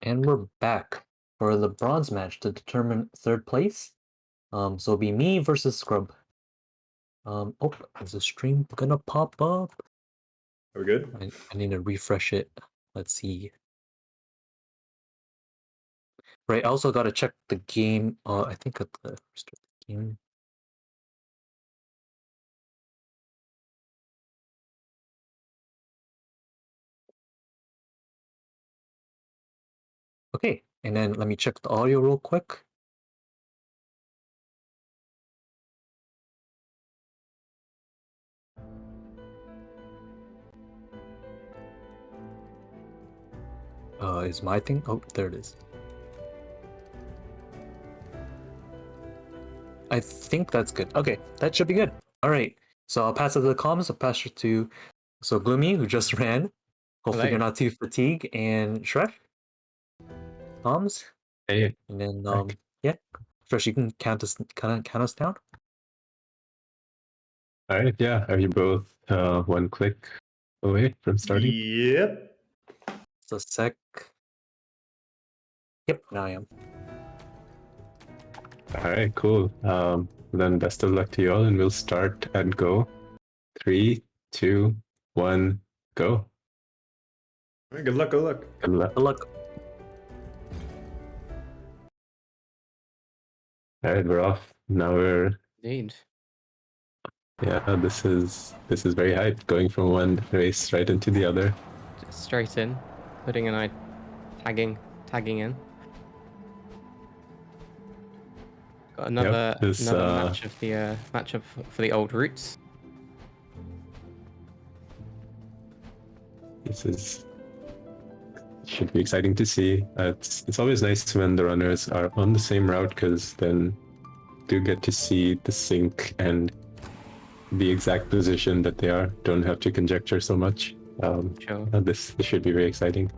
And we're back for the bronze match to determine third place. So it'll be me versus Scrub. Oh, is the stream gonna pop up? Are we good? I need to refresh it. Let's see. Right, I also gotta check the game. I think at the restart the game. Okay, and then let me check the audio real quick. Is my thing? Oh, there it is. I think that's good. Okay, that should be good. All right, so I'll pass it to the comms. I'll pass it to Gloomy, who just ran. Hopefully Hello. you're not too fatigued. And Shresh, comms. Hey. And then yeah, Shresh, you can count us down. All right. Yeah. Are you both one click away from starting? Yep. It's a sec. Yep, now I am. All right. Cool. Then best of luck to you all, and we'll start and go. 3, 2, 1, go. All right, good luck. Good luck. Good luck. Good luck. All right, we're off. Now we're. Indeed. Yeah, this is very hype. Going from one race right into the other. Just straight in. Pudding and I tagging in. Got another match of the matchup for the old roots. This should be exciting to see. It's always nice when the runners are on the same route, because then do get to see the sync and the exact position that they are. Don't have to conjecture so much. Sure. This should be very exciting.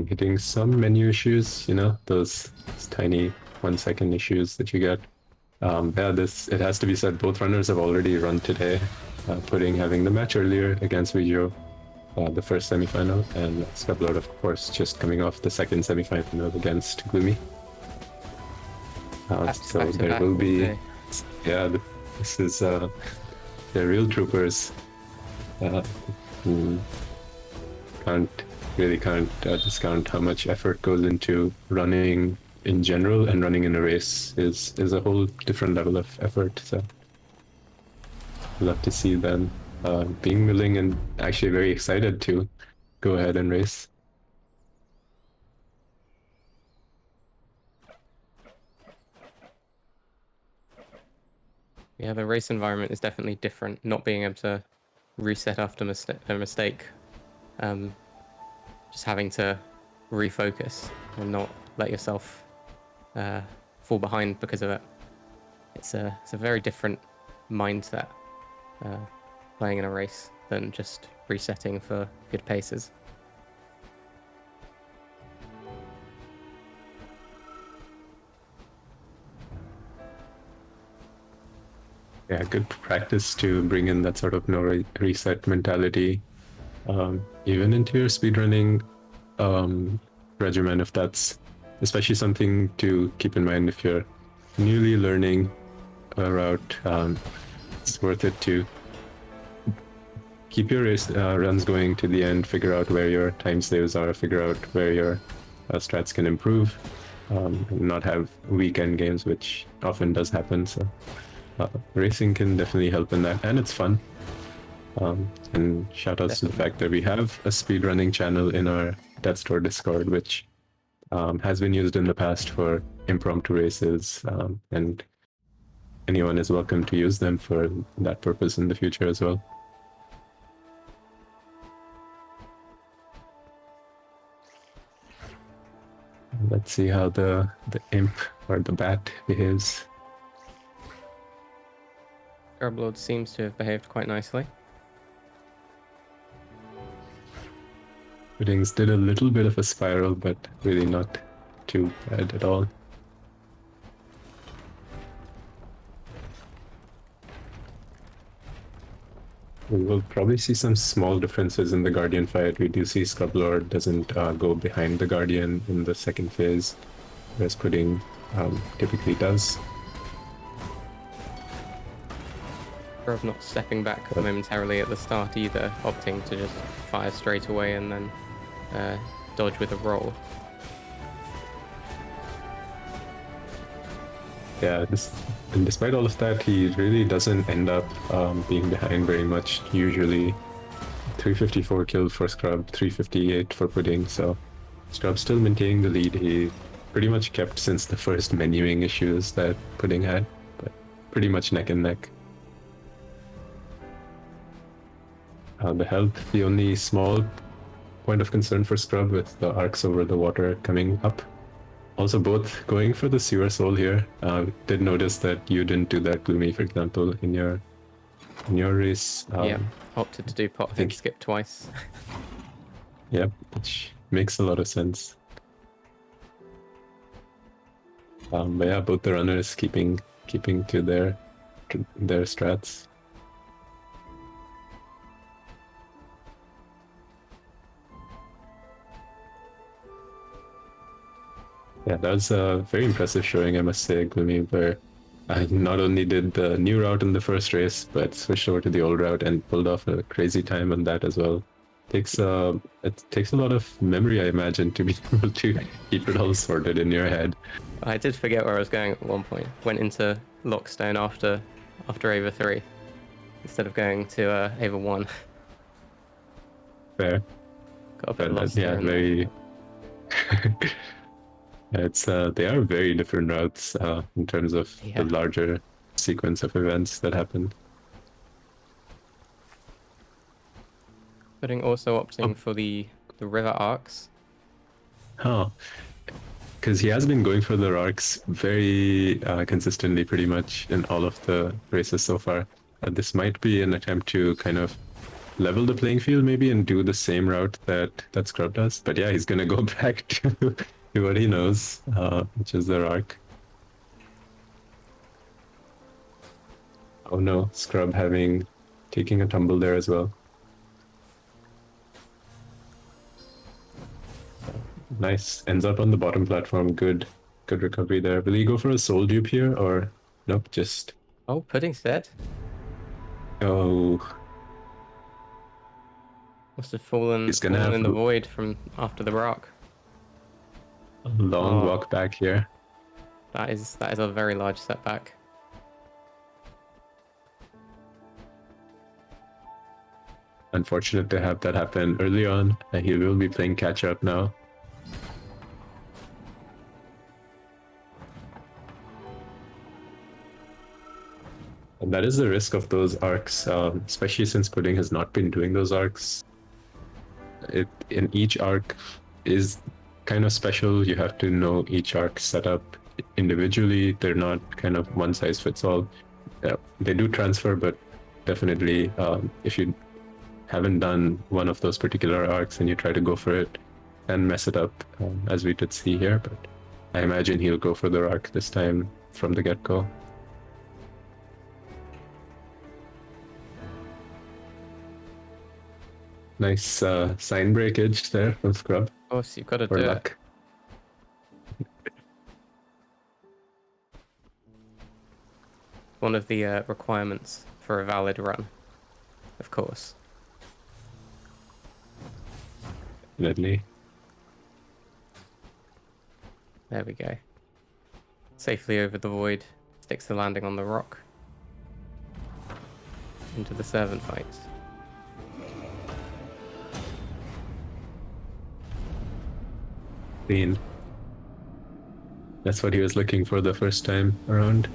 Hitting some menu issues, those tiny 1-second issues that you get. It has to be said, both runners have already run today. Pudding having the match earlier against Vijay, the first semifinal, and Scrublord, of course, just coming off the second semifinal against Gloomy. So there will be, this is they're real troopers. Who can't discount how much effort goes into running in general, and running in a race is a whole different level of effort. So love to see them being willing and actually very excited to go ahead and race. Yeah, the race environment is definitely different. Not being able to reset after a mistake. Just having to refocus and not let yourself fall behind because of it. It's a very different mindset playing in a race than just resetting for good paces. Yeah, good practice to bring in that sort of no reset mentality, even into your speedrunning regimen, if that's especially something to keep in mind if you're newly learning a route. It's worth it to keep your race runs going to the end, figure out where your time saves are, figure out where your strats can improve, and not have weekend games, which often does happen. So racing can definitely help in that, and it's fun. And shout outs to the fact that we have a speedrunning channel in our Death Store Discord, which has been used in the past for impromptu races, and anyone is welcome to use them for that purpose in the future as well. Let's see how the imp or the bat behaves. Scrublord seems to have behaved quite nicely. Puddings did a little bit of a spiral, but really not too bad at all. We will probably see some small differences in the Guardian fight. We do see Scrublord doesn't go behind the Guardian in the second phase, whereas Pudding typically does. Scrub not stepping back momentarily at the start either, opting to just fire straight away and then dodge with a roll. Yeah, and despite all of that, he really doesn't end up being behind very much. Usually 354 killed for Scrub, 358 for Pudding, so Scrub's still maintaining the lead. He pretty much kept since the first menuing issues that Pudding had, but pretty much neck and neck. The health, the only small point of concern for Scrub with the arcs over the water coming up. Also both going for the Sewer Soul here. Did notice that you didn't do that, Gloomy, for example, in your race. Yeah, opted to do pot and skip twice. Yep, which makes a lot of sense. But yeah, both the runners keeping to their strats. Yeah, that was a very impressive showing, I must say, Gloomy, where I not only did the new route in the first race, but switched over to the old route and pulled off a crazy time on that as well. It takes a lot of memory, I imagine, to be able to keep it all sorted in your head. I did forget where I was going at one point. Went into Lockstone after Ava 3 instead of going to Ava 1. Fair. Got a bit lost yeah, there. very. It's they are very different routes in terms of the larger sequence of events that happen. Pudding also opting for the river arcs. Oh, because he has been going for the arcs very consistently, pretty much in all of the races so far. This might be an attempt to kind of level the playing field maybe and do the same route that Scrub does. But yeah, he's gonna go back to what he knows, which is the arc. Oh no, Scrub taking a tumble there as well. Nice, ends up on the bottom platform. Good recovery there. Will he go for a soul dupe here or nope? Just Pudding's dead. Oh, Must have fallen he's gonna have in the void from after the rock. a long walk back here. That is a very large setback. Unfortunate to have that happen early on. He will be playing catch up now. And that is the risk of those arcs, especially since Pudding has not been doing those arcs. In each arc is kind of special. You have to know each arc setup individually. They're not kind of one size fits all. They do transfer, but definitely if you haven't done one of those particular arcs and you try to go for it and mess it up, as we did see here. But I imagine he'll go for the arc this time from the get-go. Nice sign breakage there from Scrub. Of course, you've got to For do luck. it. One of the requirements for a valid run, of course. Definitely. There we go. Safely over the void, sticks the landing on the rock. Into the servant fights. Clean. That's what he was looking for the first time around.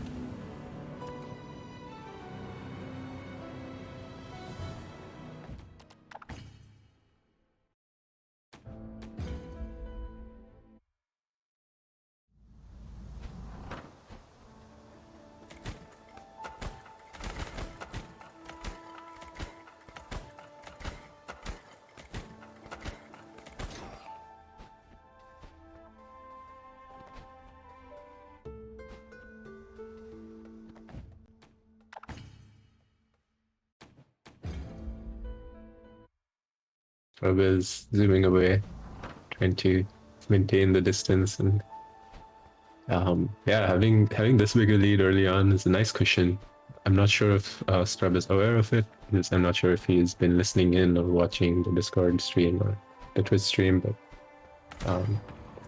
Scrub is zooming away, trying to maintain the distance, and yeah, having this big a lead early on is a nice cushion. I'm not sure if Scrub is aware of it, because I'm not sure if he's been listening in or watching the Discord stream or the Twitch stream, but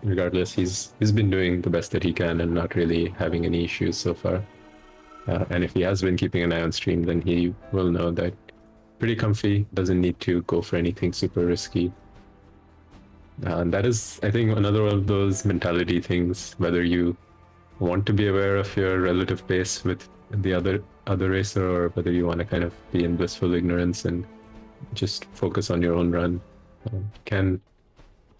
regardless, he's been doing the best that he can and not really having any issues so far. And if he has been keeping an eye on stream, then he will know that pretty comfy, doesn't need to go for anything super risky. And that is, I think, another one of those mentality things, whether you want to be aware of your relative pace with the other racer, or whether you want to kind of be in blissful ignorance and just focus on your own run. Can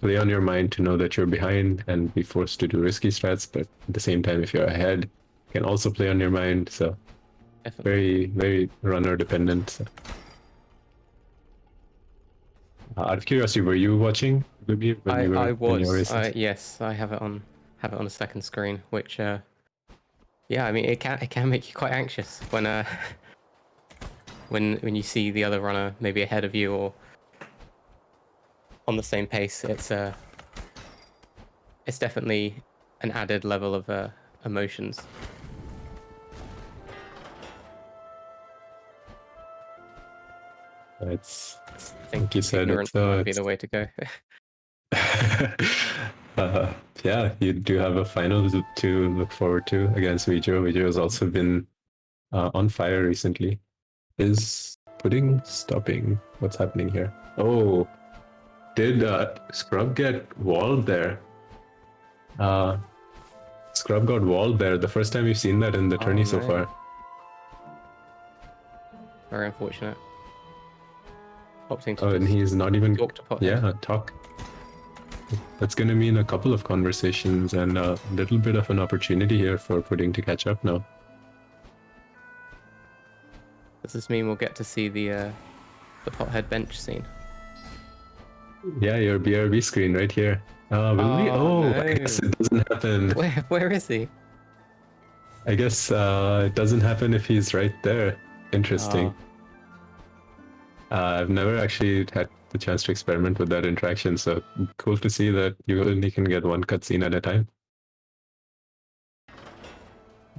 play on your mind to know that you're behind and be forced to do risky strats, but at the same time, if you're ahead, can also play on your mind. So Definitely. very runner dependent. So. Out of curiosity, were you watching Libby when you were I in your was. races? Yes, I have it on a second screen, which yeah, I mean it can make you quite anxious when when you see the other runner maybe ahead of you or on the same pace. It's definitely an added level of emotions. It's I think like you said, ignorance might be the way to go. yeah, you do have a final to look forward to against Vijo. Vijo has also been on fire recently. Is Pudding stopping? What's happening here? Oh, did Scrub get walled there? Scrub got walled there. The first time we've seen that in the tourney so no. far. Very unfortunate. Opting to Oh, and just he's not even talk to Pothead. Yeah, talk. That's going to mean a couple of conversations and a little bit of an opportunity here for Pudding to catch up now. Does this mean we'll get to see the Pothead bench scene? Yeah, your BRB screen right here. Will we? Oh, no. I guess it doesn't happen. Where is he? I guess it doesn't happen if he's right there. Interesting. I've never actually had the chance to experiment with that interaction, so cool to see that you only can get one cutscene at a time.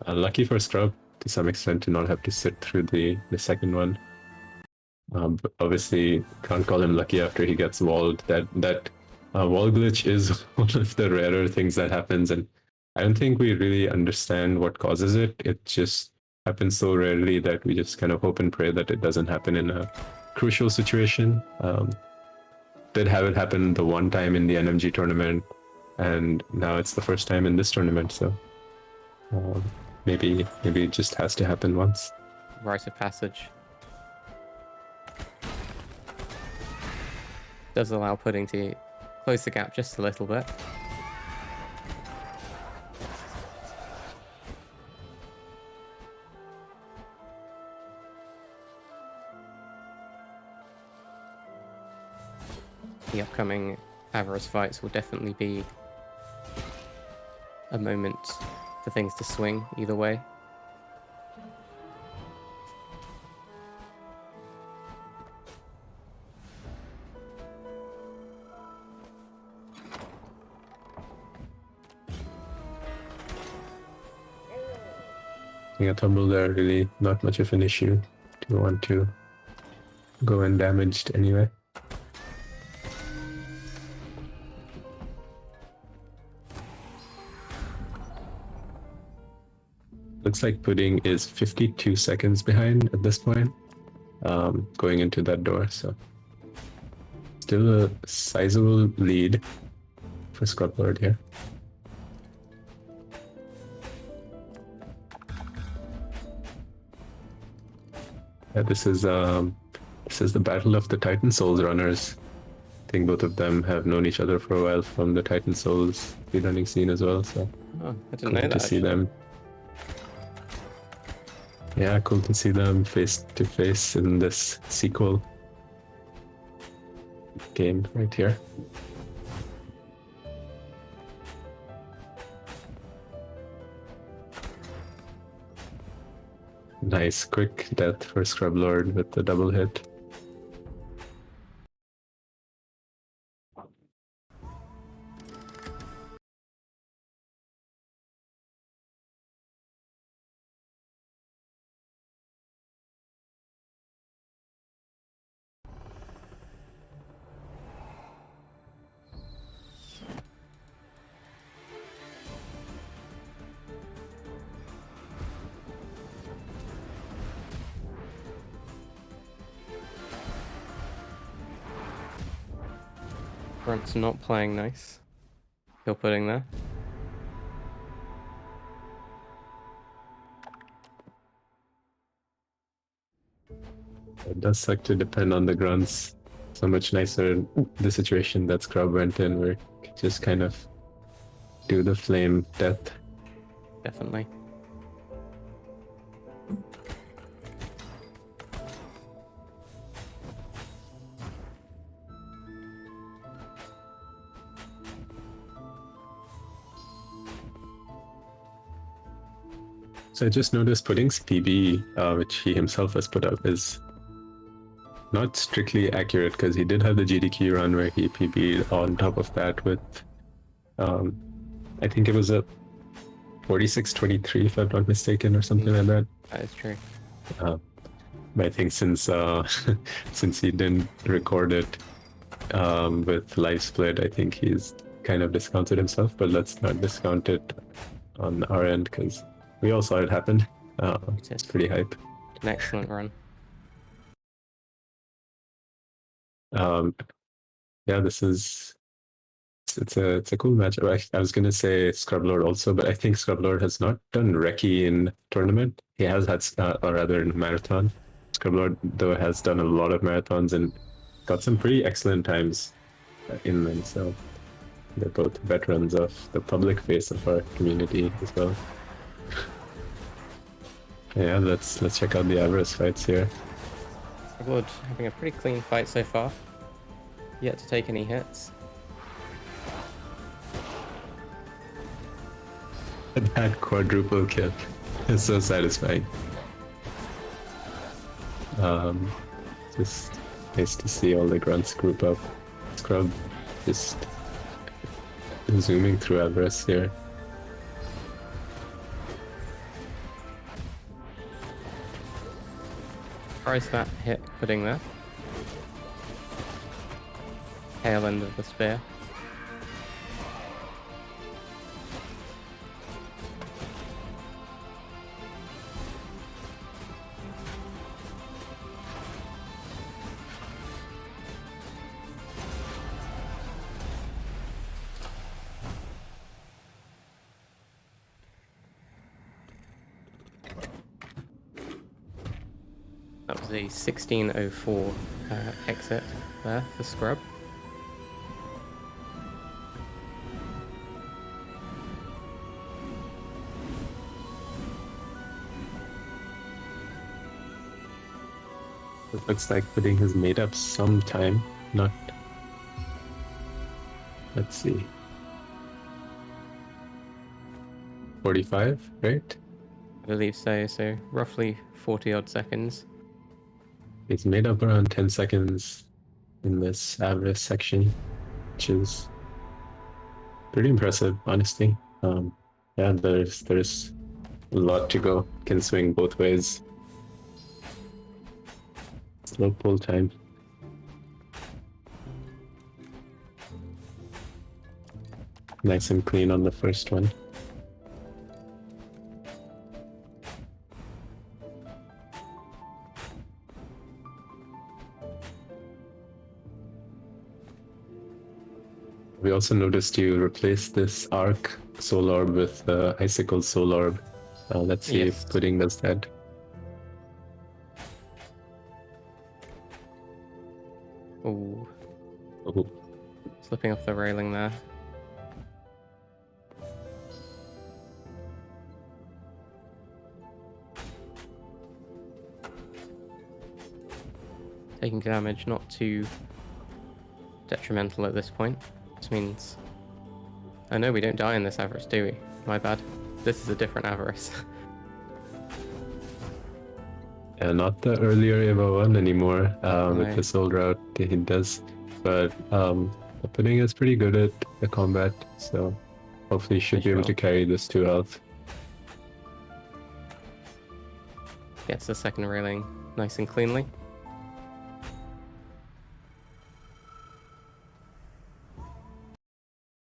Lucky for Scrub, to some extent, to not have to sit through the second one. But obviously, can't call him lucky after he gets walled. That wall glitch is one of the rarer things that happens, and I don't think we really understand what causes it. It just happens so rarely that we just kind of hope and pray that it doesn't happen in a crucial situation. Did have it happen the one time in the NMG tournament, and now it's the first time in this tournament, so maybe it just has to happen once. Rite of passage. Does allow Pudding to close the gap just a little bit. The upcoming Avarice fights will definitely be a moment for things to swing either way. A tumble there, really not much of an issue. Do you want to go undamaged anyway? Looks like Pudding is 52 seconds behind at this point, going into that door, so still a sizable lead for Scrublord here. Yeah, this is the battle of the Titan Souls runners. I think both of them have known each other for a while from the Titan Souls speedrunning scene as well, so Oh, I didn't cool know to that. see Actually. them. Yeah, cool to see them face to face in this sequel game right here. Nice quick death for Scrublord with the double hit. Grunt's not playing nice. Still putting there. It does suck to depend on the grunts. So much nicer the situation that Scrub went in, where he could just kind of do the flame death. Definitely. So I just noticed Pudding's PB, which he himself has put up, is not strictly accurate because he did have the GDQ run where he PB'd on top of that with, I think it was a 46-23 if I'm not mistaken or something like that. That is true. But I think since since he didn't record it with live split, I think he's kind of discounted himself. But let's not discount it on our end because we all saw it happen. It's pretty hype. An excellent run. Yeah, this is it's a cool match. I was gonna say Scrublord also, but I think Scrublord has not done recce in tournament. He has had, or rather in marathon. Scrublord though has done a lot of marathons and got some pretty excellent times in them. So they're both veterans of the public face of our community as well. Yeah, let's check out the Avarice fights here. Scrublord having a pretty clean fight so far. Yet to take any hits. That quadruple kill is so satisfying. Just nice to see all the grunts group up. Scrub just zooming through Avarice here. Tries that hit Pudding there. Tail end of the spear. That was a 16:04 exit there for Scrub. It looks like Pudding has made up some time. Not. Let's see. 45, right? I believe so, so roughly 40 odd seconds. He's made up around 10 seconds in this Avarice section, which is pretty impressive, honestly. Yeah, there's a lot to go. Can swing both ways. Slow pull time. Nice and clean on the first one. We also noticed you replace this Arc Soul Orb with Icicle Soul Orb. Let's see Yes. if Pudding does that. Ooh, Oh, slipping off the railing there. Taking damage, not too detrimental at this point. This means... I know we don't die in this Avarice, do we? My bad. This is a different Avarice. yeah, not the earlier Evo 1 anymore No. with the Soul Route he does. But the Pudding is pretty good at the combat, so hopefully he should be able to carry this to health. Gets the second railing nice and cleanly.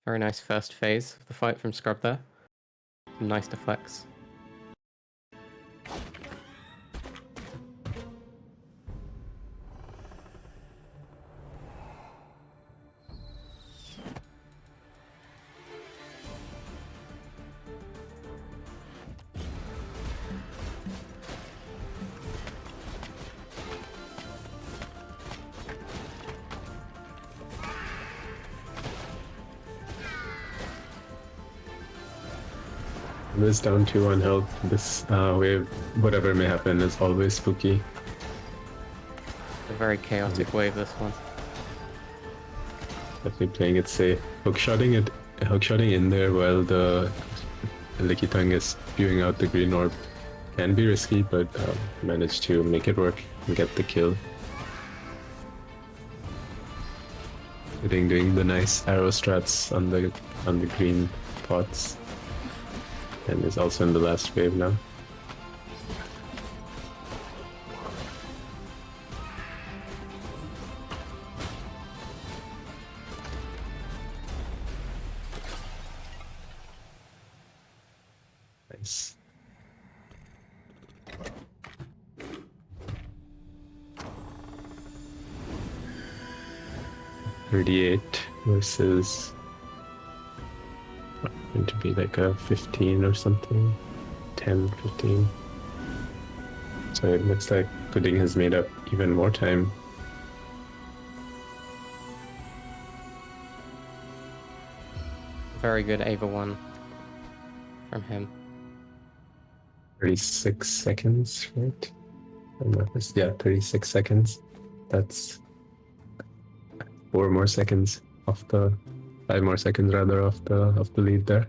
Very nice first phase of the fight from Scrub there. Some nice deflects. This down to 1 health. This wave, whatever may happen, is always spooky. A very chaotic wave, this one. Definitely playing it safe. Hookshotting in there while the Lickitung is spewing out the green orb can be risky, but managed to make it work and get the kill. Doing the nice arrow strats on the green pots, and is also in the last wave now. Nice. $38 versus going to be like a 15 or something. 10, 15. So it looks like Pudding has made up even more time. Very good Ava 1 from him. 36 seconds, right? Yeah, 36 seconds. That's 4 more seconds off the 5 more seconds rather off the lead there.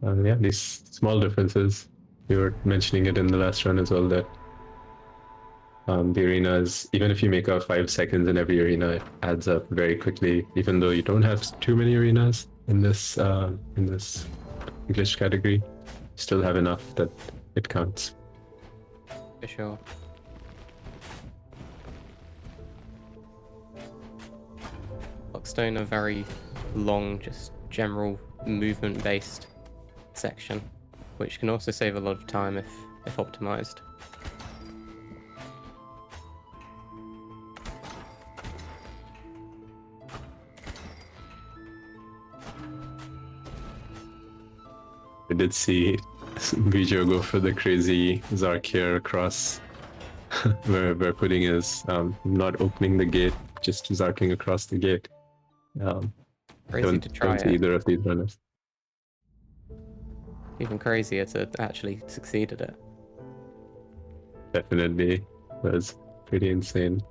Yeah, these small differences. We were mentioning it in the last run as well, that the arenas, even if you make out 5 seconds in every arena, it adds up very quickly. Even though you don't have too many arenas in this glitch category, you still have enough that it counts. For sure. Lockstone, a very long, just general movement-based section, which can also save a lot of time if optimized. I did see Bijo go for the crazy Zark here across where Pudding is not opening the gate, just Zarking across the gate. Crazy to try don't see it. either of these runners. Even crazier to actually succeed at it. Definitely was pretty insane.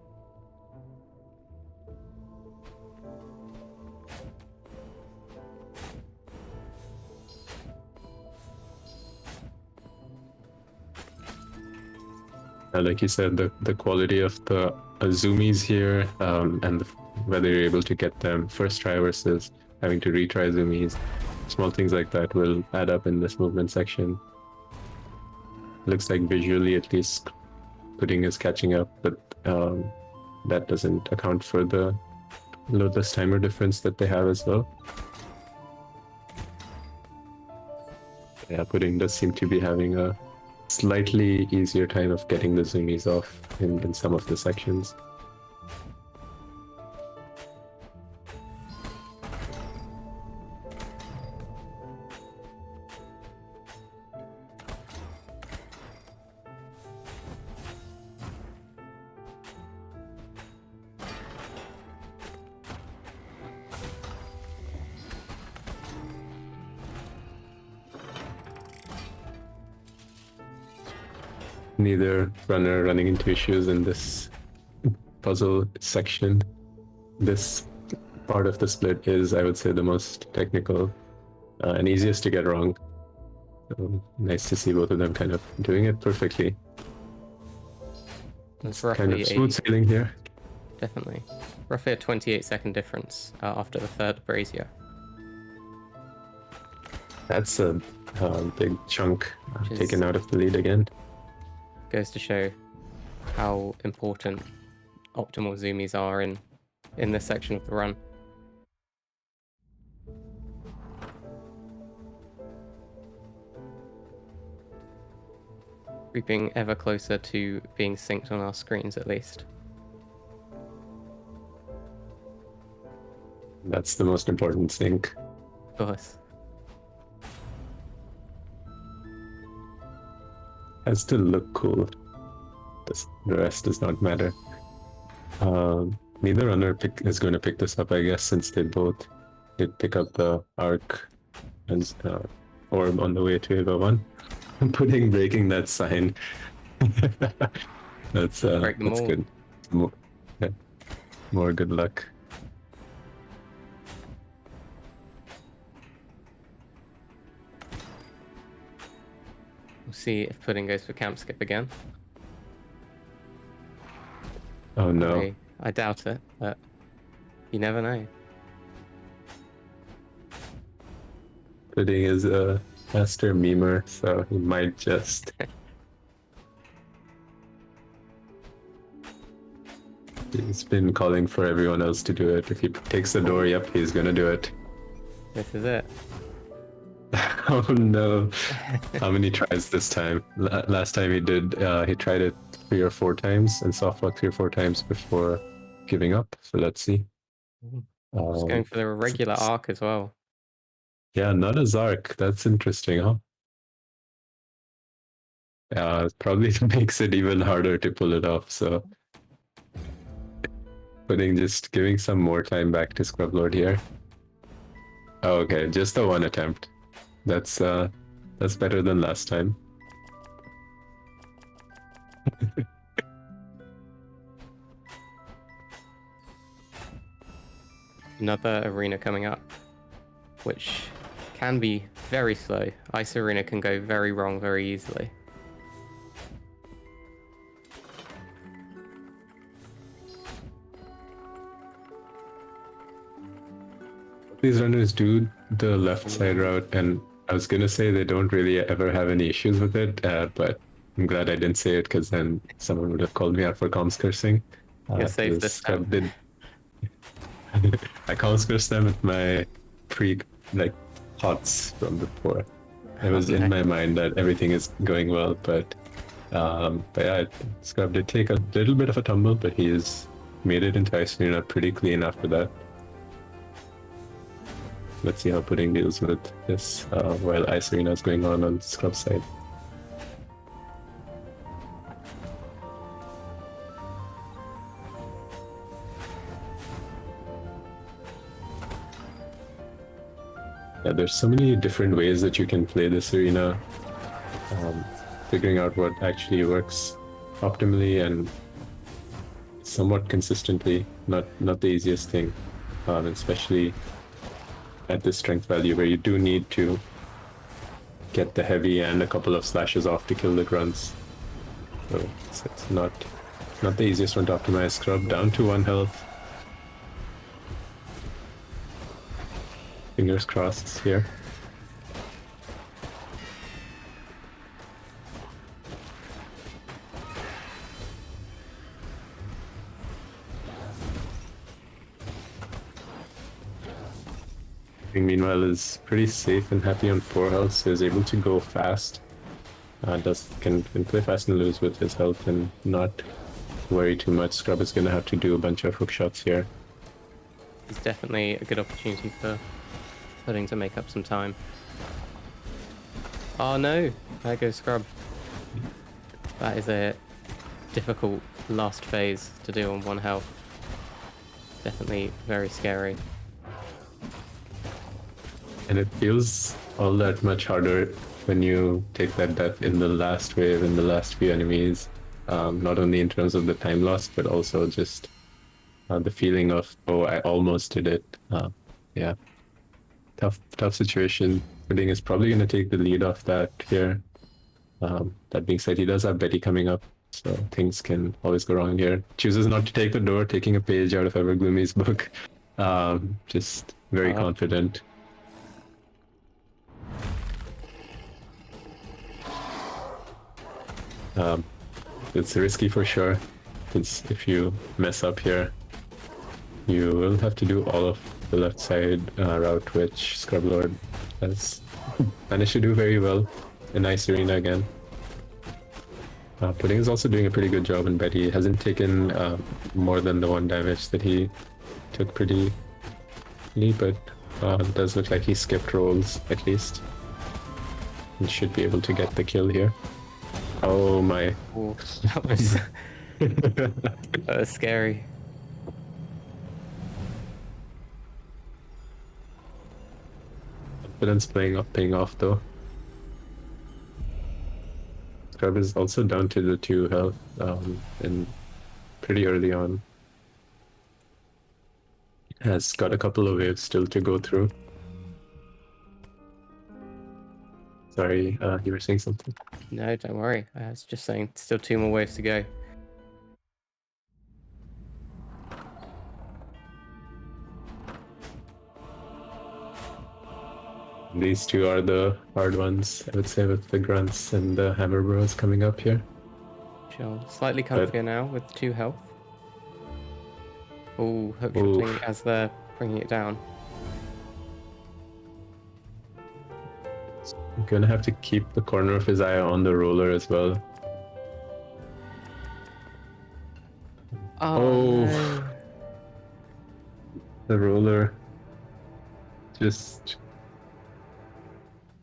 Like you said, the quality of the zoomies here, and whether you're able to get them first try versus having to retry zoomies, small things like that will add up in this movement section. Looks like visually, at least, Pudding is catching up, but that doesn't account for the loadless timer difference that they have as well. Yeah, Pudding does seem to be having a slightly easier time of getting the zoomies off in some of the sections. Neither runner running into issues in this puzzle section. This part of the split is, I would say, the most technical and easiest to get wrong. So nice to see both of them kind of doing it perfectly. It's Kind of roughly smooth sailing here. definitely. Roughly a 28-second difference after the third brazier. That's a big chunk Which is- taken out of the lead again. Goes to show how important optimal zoomies are in this section of the run. Creeping ever closer to being synced on our screens, at least. That's the most important thing. Of course. Has to look cool. The rest does not matter. Neither runner is going to pick this up, I guess, since they both did pick up the arc and orb on the way to Ava 1. Pudding breaking that sign. That's Break them that's all. good. Yeah. More good luck. We'll see if Pudding goes for camp skip again. Oh no. I doubt it, but you never know. Pudding is a master memer, so he might just. He's been calling for everyone else to do it. If he takes the door, yep, he's gonna do it. This is it. Oh no. How many tries this time? Last time he did, he tried it 3 or 4 times and softlocked 3 or 4 times before giving up. So let's see. Just going for the regular arc as well. Yeah, not a Zark. That's interesting, huh? It probably makes it even harder to pull it off, so. Just giving some more time back to Scrublord here. Oh, okay, just the one attempt. That's better than last time. Another arena coming up, which can be very slow. Ice arena can go very wrong very easily. These runners do the left side route, and I was gonna say they don't really ever have any issues with it, but I'm glad I didn't say it because then someone would have called me out for comms cursing. You're safe this time. I comms cursed them with my thoughts from before. It was in my mind that everything is going well, but yeah, Scrub did take a little bit of a tumble, but he has made it into Ice Arena pretty clean after that. Let's see how Pudding deals with this while Ice Arena is going on Scrub's side. Yeah, there's so many different ways that you can play this arena. Figuring out what actually works optimally and somewhat consistently, not the easiest thing, especially at this strength value where you do need to get the heavy and a couple of slashes off to kill the grunts. So it's not the easiest one to optimize. Scrub down to 1 health. Fingers crossed here. Meanwhile is pretty safe and happy on 4 health, so is able to go fast. Can play fast and loose with his health and not worry too much. Scrub is gonna have to do a bunch of hook shots here. It's definitely a good opportunity for Pudding to make up some time. Oh no, there goes Scrub. That is a difficult last phase to do on 1 health. Definitely very scary. And it feels all that much harder when you take that death in the last wave, in the last few enemies. Not only in terms of the time lost, but also just the feeling of, oh, I almost did it. Yeah, tough situation. Pudding is probably going to take the lead off that here. That being said, he does have Betty coming up, so things can always go wrong here. Chooses not to take the door, taking a page out of Evergloomy's book. Just very confident. It's risky for sure. If you mess up here, you will have to do all of the left side route, which Scrublord has managed to do very well in Ice Arena again. Pudding is also doing a pretty good job, and Betty hasn't taken more than the 1 damage that he took pretty early, but it does look like he skipped rolls at least. And should be able to get the kill here. Oh my. Ooh, that was scary. Confidence paying off though. Scrub is also down to the 2 health and pretty early on. Has got a couple of waves still to go through. Sorry, you were saying something? No, don't worry. I was just saying, still 2 more waves to go. These 2 are the hard ones, I would say, with the grunts and the hammer bros coming up here. Sure. Slightly comfier now with 2 health. Oh, hook shooting as they're bringing it down. I'm gonna have to keep the corner of his eye on the roller as well. Oh, no. The roller just...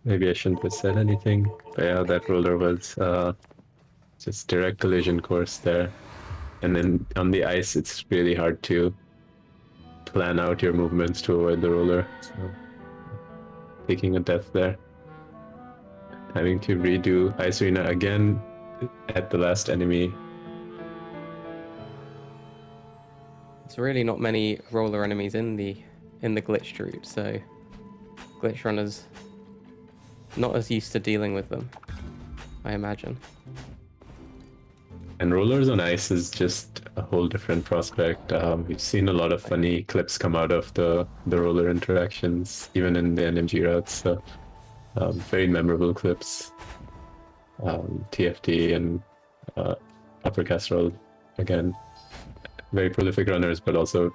Maybe I shouldn't have said anything, but yeah, that roller was just direct collision course there. And then on the ice, it's really hard to plan out your movements to avoid the roller. So, taking a death there. Having to redo Ice Arena again at the last enemy. There's really not many roller enemies in the glitched route, so glitch runners not as used to dealing with them, I imagine. And rollers on ice is just a whole different prospect. We've seen a lot of funny clips come out of the roller interactions, even in the NMG routes. So very memorable clips. TFT and Upper Casserole, again, very prolific runners, but also,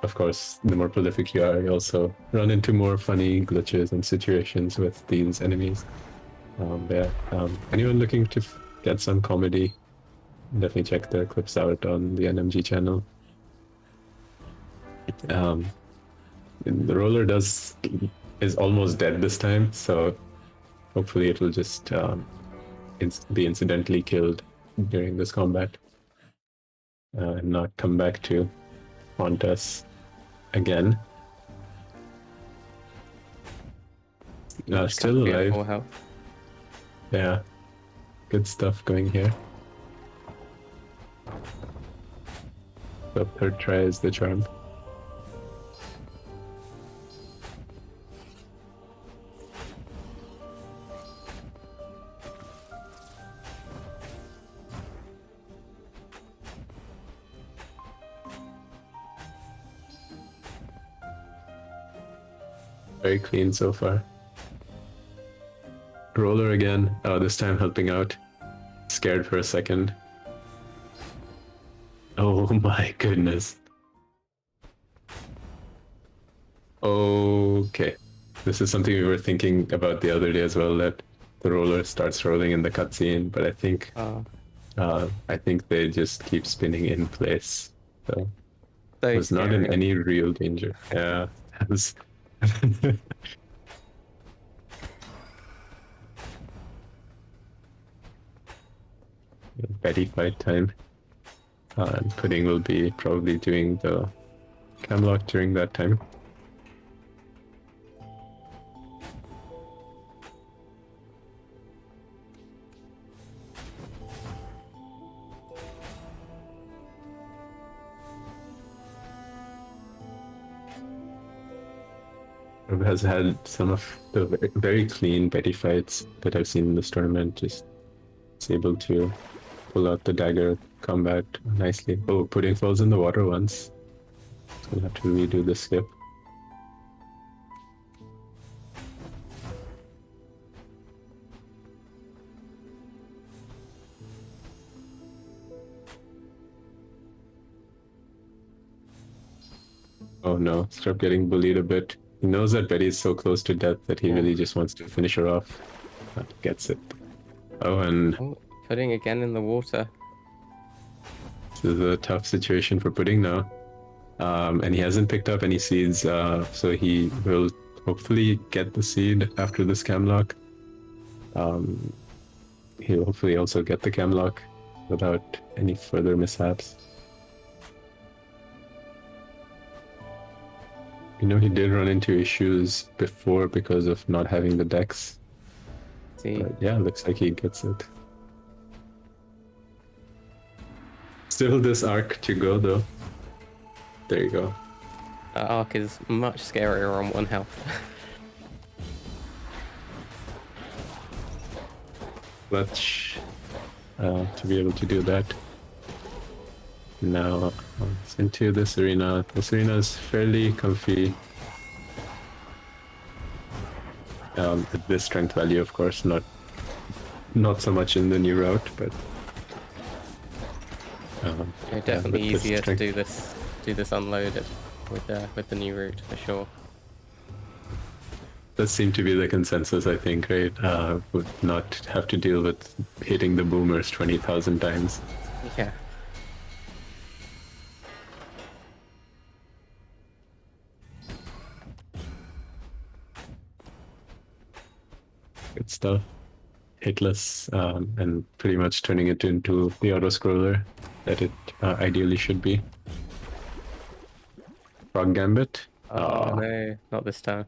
of course, the more prolific you are, you also run into more funny glitches and situations with these enemies. Anyone looking to get some comedy, definitely check their clips out on the NMG channel. The roller is almost dead this time, so hopefully it will just be incidentally killed during this combat and not come back to haunt us again. Still alive. Full health. Yeah, good stuff going here. The 3rd try is the charm. Very clean so far. Roller again. Oh, this time helping out. Scared for a second. Oh my goodness. Okay. This is something we were thinking about the other day as well, that the roller starts rolling in the cutscene, but I think they just keep spinning in place. So it was not in any real danger. Yeah. That was Betty fight time. And Pudding will be probably doing the camlock during that time. Has had some of the very clean Betty fights that I've seen in this tournament. Just is able to pull out the dagger combat nicely. Oh, Pudding falls in the water once. So we'll have to redo the skip. Oh no, start getting bullied a bit. He knows that Betty is so close to death that he really just wants to finish her off. But gets it. Oh, and Pudding again in the water. This is a tough situation for Pudding now. And he hasn't picked up any seeds, so he will hopefully get the seed after this camlock. He'll hopefully also get the camlock without any further mishaps. You know, he did run into issues before because of not having the dex. See. But yeah, looks like he gets it. still this arc to go though. There you go. That arc is much scarier on 1 health. Clutch to be able to do that. Now it's into this arena. This arena is fairly comfy. With this strength value, of course, not so much in the new route, but Yeah, definitely with the easier to strength- do this unloaded with the new route for sure. That seemed to be the consensus, I think, right? Would not have to deal with hitting the boomers 20,000 times. Yeah. Good stuff. Hitless, and pretty much turning it into the auto scroller that it ideally should be. Frog Gambit. Oh no, not this time.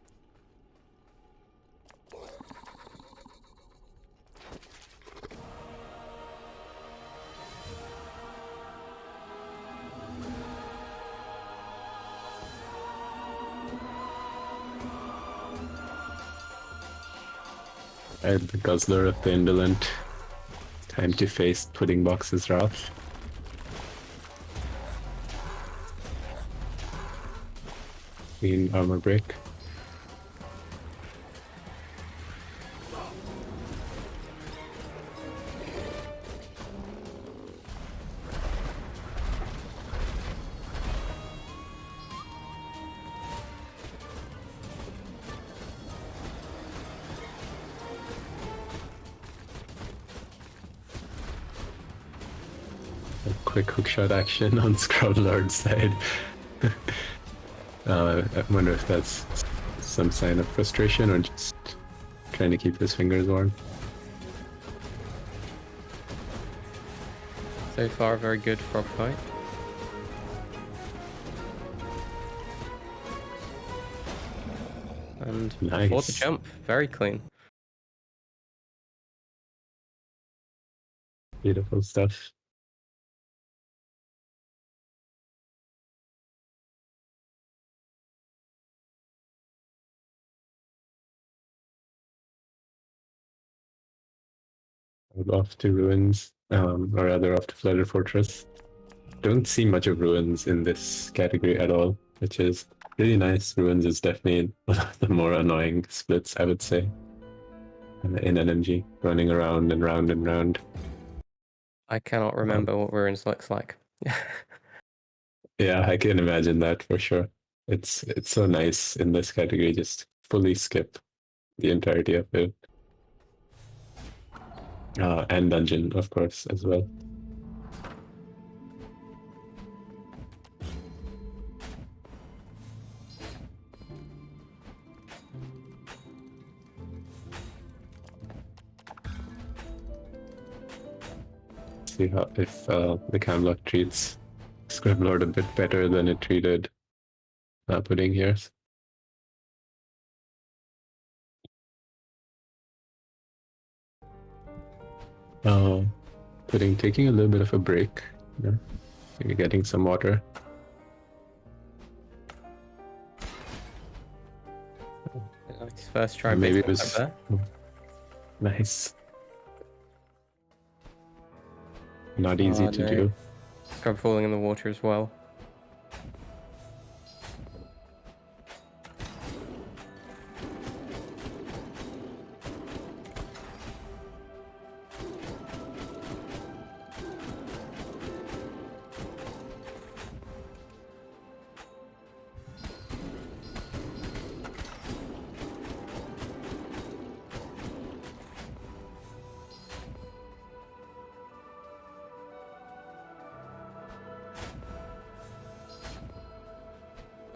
The Guzzler of the Indolent. Time to face Puddingboxes' wrath. Clean armor break. A quick hookshot action on Scrublord's side. I wonder if that's some sign of frustration or just trying to keep his fingers warm. So far, a very good frog fight. And for the Nice. jump, very clean. Beautiful stuff. Off to Ruins, or rather off to Flooded Fortress. Don't see much of Ruins in this category at all, which is really nice. Ruins is definitely one of the more annoying splits, I would say, in NMG, running around and round and round. I cannot remember what Ruins looks like. Yeah, I can imagine that for sure. It's so nice in this category, just fully skip the entirety of it. And dungeon, of course, as well. See how if the Camlock treats Scriblord a bit better than it treated Pudding here. Pudding taking a little bit of a break. Yeah. Maybe getting some water. Nice first try. Maybe big it was step there. nice. Not easy Oh, to no. do. Scrub falling in the water as well.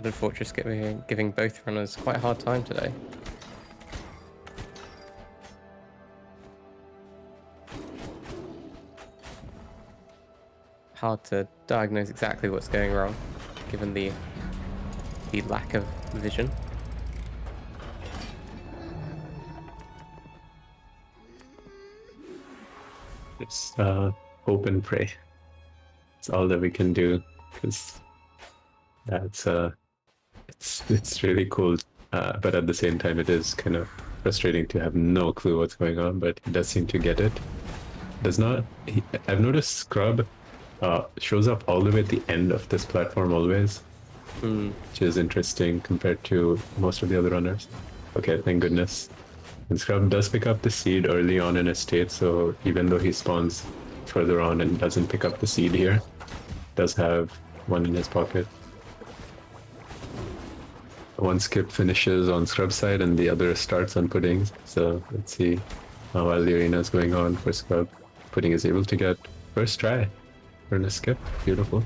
The Fortress giving both runners quite a hard time today. Hard to diagnose exactly what's going wrong, given the lack of vision. Just hope and pray. It's all that we can do, because that's it's really cool. But at the same time, it is kind of frustrating to have no clue what's going on. But he does seem to get it. Does not. I've noticed Scrub shows up all the way at the end of this platform always, which is interesting compared to most of the other runners. Okay, thank goodness. And Scrub does pick up the seed early on in his state, so even though he spawns further on and doesn't pick up the seed here, does have one in his pocket. One skip finishes on Scrub's side and the other starts on Pudding's. So let's see while the arena is going on for Scrub. Pudding is able to get first try for a skip. Beautiful.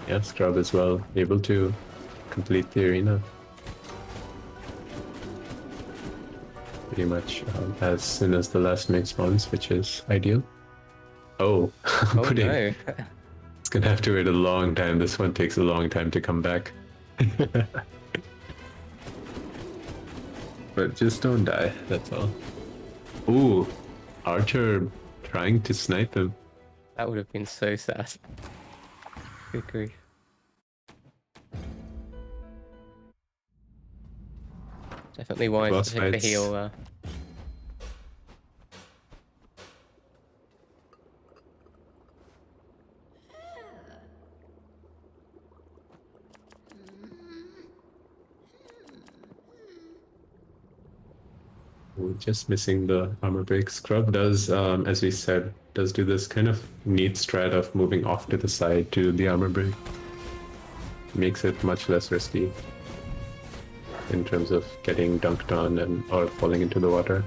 Yeah, Scrub as well, able to complete the arena. Pretty much as soon as the last mate spawns, which is ideal. Oh, Oh Pudding. no. It's gonna have to wait a long time. This one takes a long time to come back. But just don't die, that's all. Ooh, Archer trying to snipe him. That would have been so sad. Good grief. Definitely wise Boss to take the fights. heal. We're just missing the armor break. Scrub does, as we said, does do this kind of neat strat of moving off to the side to the armor break. Makes it much less risky in terms of getting dunked on and or falling into the water.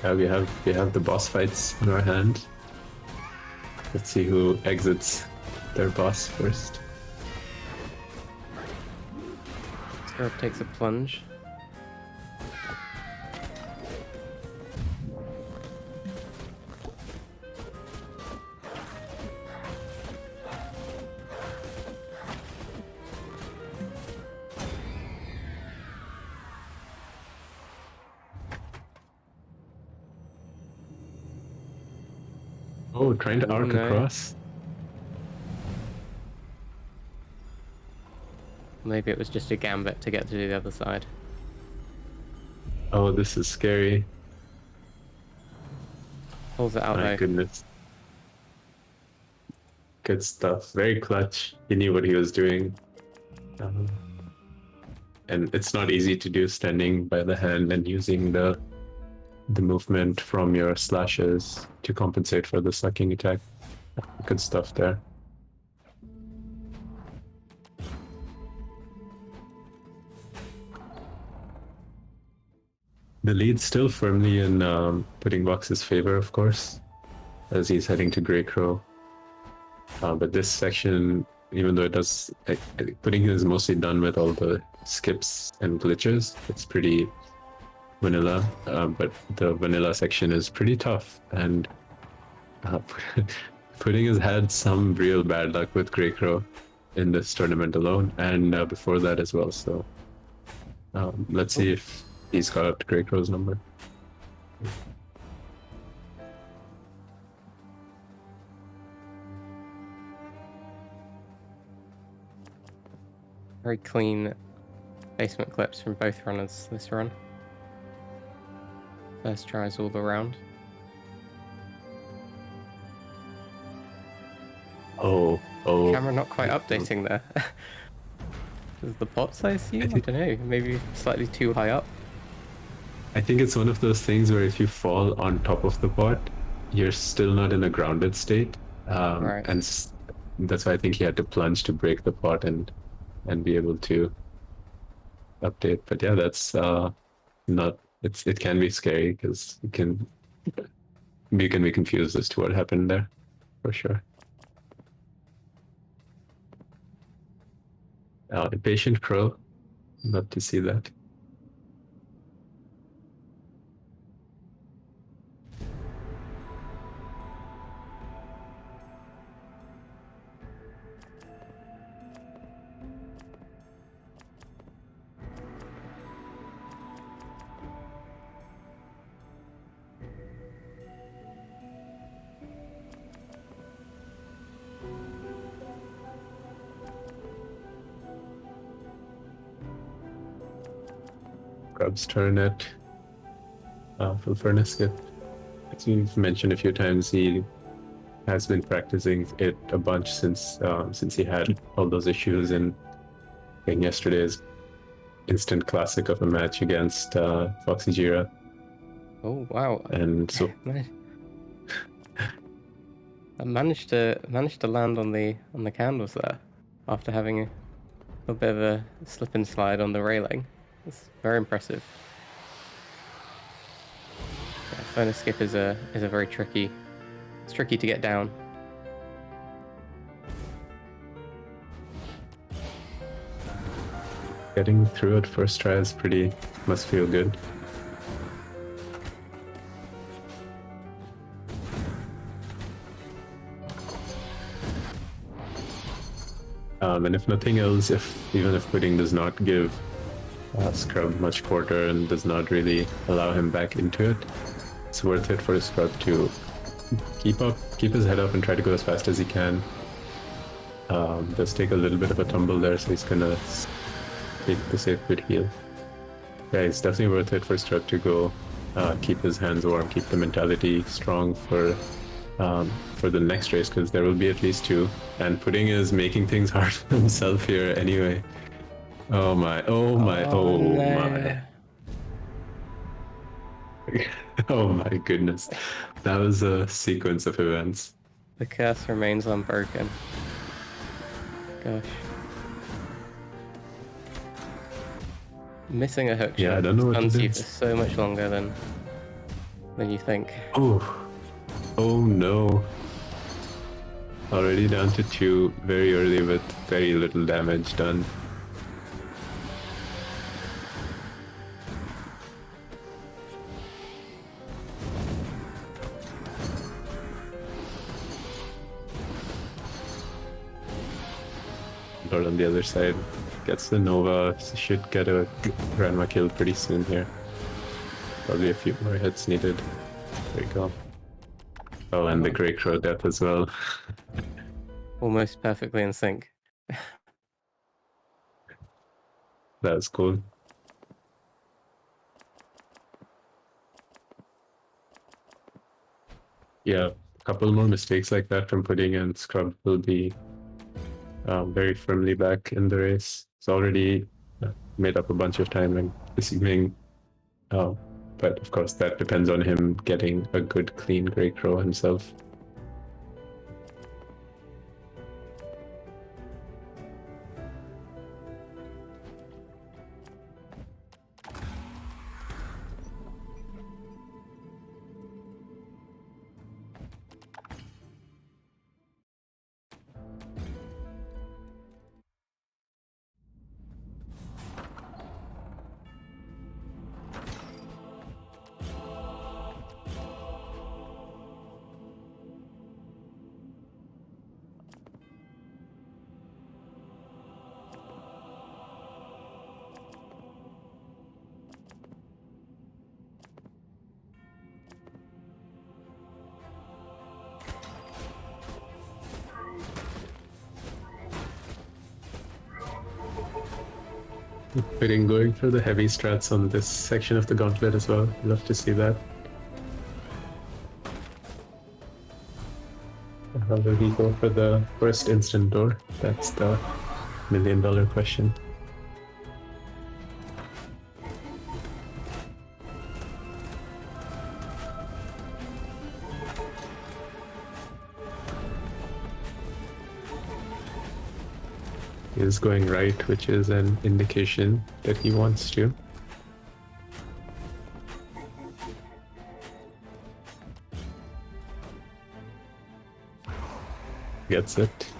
Yeah, we have the boss fights in our hand. Let's see who exits their boss first. Scrub takes a plunge. Oh, trying to arc no. across. Maybe it was just a gambit to get to the other side. Oh, this is scary. Pulls it out My though. goodness. Good stuff. Very clutch. He knew what he was doing. And it's not easy to do standing by the hand and using the movement from your slashes to compensate for the sucking attack. Good stuff there. The lead's still firmly in Puddingboxes' favor, of course, as he's heading to Grey Crow. But this section, even though it does, Pudding is mostly done with all the skips and glitches. It's pretty vanilla, but the vanilla section is pretty tough, and Pudding has had some real bad luck with Grey Crow in this tournament alone, and before that as well. So let's see if he's got Grey Crow's number. Very clean basement clips from both runners this run. First tries all around. Oh. Camera not quite updating there. Is the pot size you? I don't know. Maybe slightly too high up. I think it's one of those things where if you fall on top of the pot, you're still not in a grounded state. Right. And that's why I think he had to plunge to break the pot and be able to update. But yeah, that's not. It can be scary because you can be confused as to what happened there, for sure. Impatient Crow Love to see that. Scrub's turn at full furnace skip. As you've mentioned a few times, he has been practicing it a bunch since he had all those issues in yesterday's instant classic of a match against Foxy Jira. Oh wow! And so I managed to land on the candles there after having a little bit of a slip and slide on the railing. It's very impressive. Yeah, furnace skip is a very tricky. It's tricky to get down. getting through it first try is must feel good. And if nothing else, even if Pudding does not give Scrub much quarter and does not really allow him back into it, it's worth it for Scrub to keep his head up and try to go as fast as he can. Does take a little bit of a tumble there, so he's gonna take the safe bit heal. Yeah, it's definitely worth it for Scrub to go keep his hands warm, keep the mentality strong for the next race, because there will be at least two, and Pudding is making things hard for himself here anyway. Oh my, oh my, oh my. Oh my goodness. That was a sequence of events. The curse remains unbroken. Gosh. Missing a hook Yeah, shot I don't know what stuns it you for is. so much longer than you think. Oh no. Already down to 2 very early with very little damage done. Lord on the other side gets the Nova, should get a grandma kill pretty soon here. Probably a few more hits needed. There you go. Oh, and the Grey Crow death as well. Almost perfectly in sync. That was cool. Yeah, a couple more mistakes like that from Pudding, and Scrub will be very firmly back in the race. It's already made up a bunch of time and receiving, but of course that depends on him getting a good clean Grey Crow himself. Pudding going for the heavy strats on this section of the gauntlet as well. Love to see that. How will he go for the first instant door? That's the $1 million question. He is going right, which is an indication that he wants to. Gets it.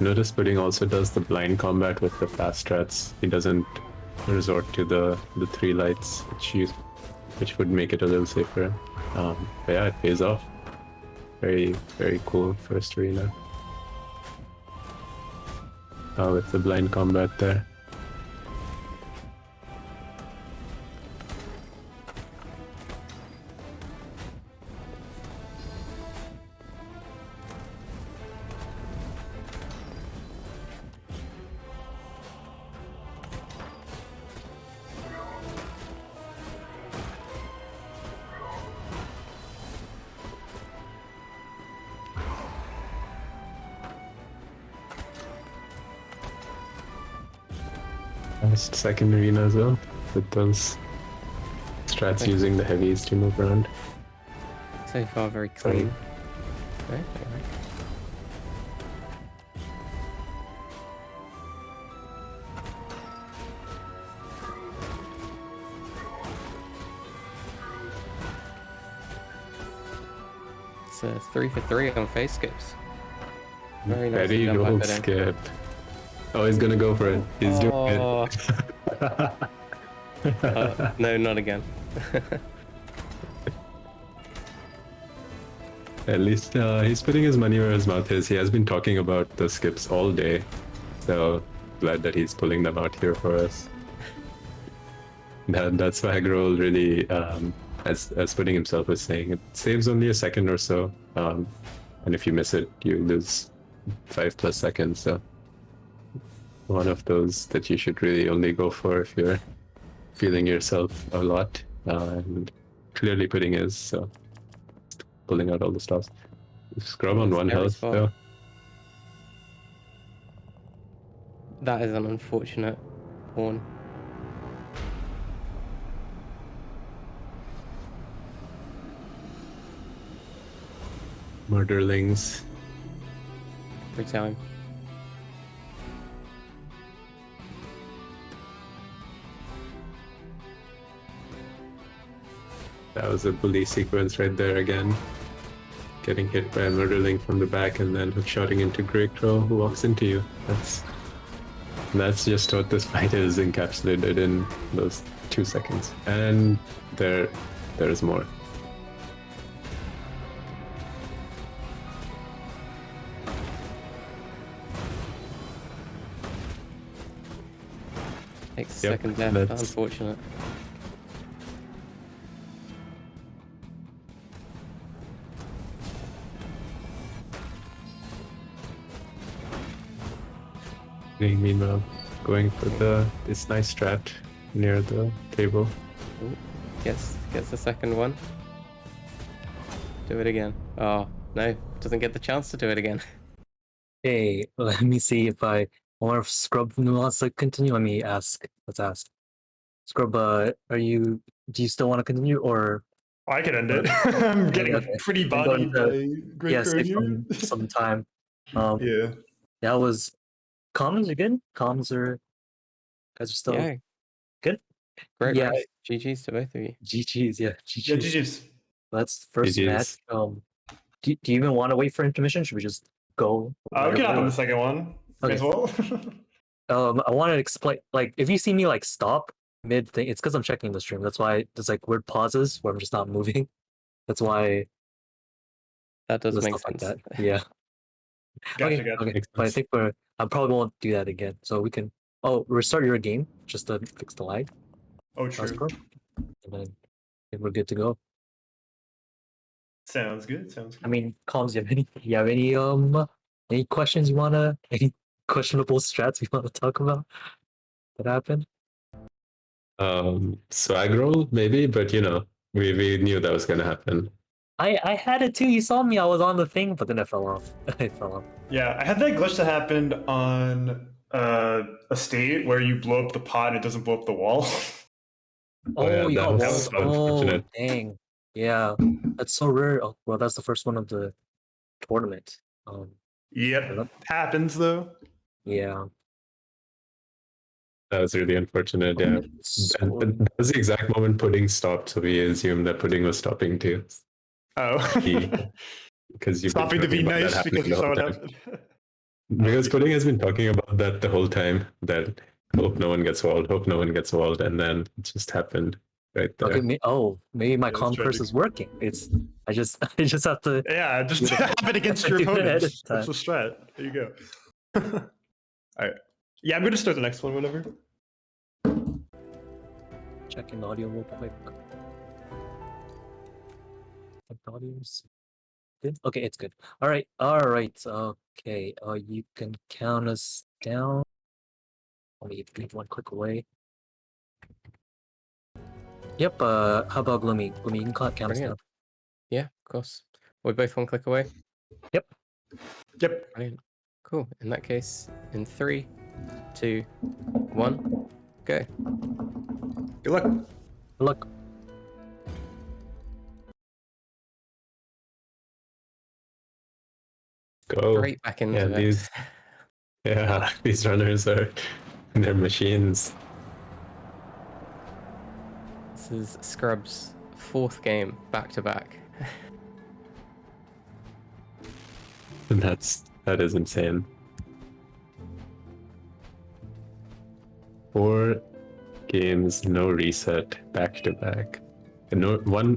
Notice Pudding also does the blind combat with the fast strats. He doesn't resort to the 3 lights, which would make it a little safer. But yeah, it pays off. Very, very cool first arena. With the blind combat there. Nice second arena as well, with those strats using the heavies to move around. So far, very clean. Okay, alright. It's 3 for 3 on face skips. Very nice. Very old skip. Oh, he's gonna go for it. He's doing it. No, not again. At least he's putting his money where his mouth is. He has been talking about the skips all day, so glad that he's pulling them out here for us. That swag roll really, as Pudding himself was saying, it saves only a second or so, and if you miss it, you lose 5+ seconds. So one of those that you should really only go for if you're feeling yourself a lot, and clearly Pudding is, so pulling out all the stops. Scrub on 1 health though. That is an unfortunate pawn. Murderlings. Every time. That was a bully sequence right there again. Getting hit by a murderling from the back and then hookshotting into Grey Crow who walks into you. That's just what this fight is encapsulated in those 2 seconds. And there's more. Takes a second death, that's unfortunate. Meanwhile, going for this nice strat near the table. Ooh, gets the second one. Do it again. Oh no, doesn't get the chance to do it again. Hey, let me see if I wonder if Scrub wants to continue. Let me ask. Let's ask. Scrub, do you still want to continue, or I could end it. I'm getting okay. pretty bodied by Great Crow here. some time. Yeah. That was comms are good. Comms are guys are still good. Great. Yeah. Race. GG's to both of you. GG's, yeah. Yeah, GG's. That's the first GG's. match. Do you even want to wait for intermission? Should we just go? We can hop on the second one as well. I want to explain. Like, if you see me like stop mid thing, it's because I'm checking the stream. That's why there's like weird pauses where I'm just not moving. That's why. That does make stuff sense. like that. Yeah. Gotcha. Okay. But I think I probably won't do that again. So we can restart your game just to fix the lag. Oh, true. And then I think we're good to go. Sounds good. I mean, Comms, you have any questions any questionable strats you want to talk about that happened? Swag roll maybe, but we knew that was gonna happen. I had it too. You saw me. I was on the thing, but then I fell off. Yeah, I had that glitch that happened on a state where you blow up the pot and it doesn't blow up the wall. You got that was unfortunate. Dang. Yeah, that's so rare. Oh, well, that's the first one of the tournament. Yep, happens though. Yeah. That was really unfortunate, yeah. And that was the exact moment Pudding stopped, so we assumed that Pudding was stopping too. Oh. Because you stopping to be nice because you saw what happened. Because Pudding has been talking about that the whole time, that Hope no one gets walled. Hope no one gets walled, and then it just happened right there. Okay, maybe my Yeah, calm it's curse tragic. is working. I just have to. Yeah, just Do the- have it against your do it ahead of opponents. That's time. the strat. There you go. All right. Yeah, I'm gonna start the next one. Whatever. Checking the audio real quick. The audio's good. Okay, it's good. All right. Okay. You can count us down. Only one click away. Yep. How about Gloomy? Gloomy, you can count us Brilliant. down. Yeah, of course. We're both one click away. Yep. Brilliant. Cool. In that case, in 3, 2, 1, go. Good luck. Good luck. Go. Straight back into it. These runners they're machines. This is Scrub's 4th game back to back. And that is insane. 4 games, no reset, back to back. And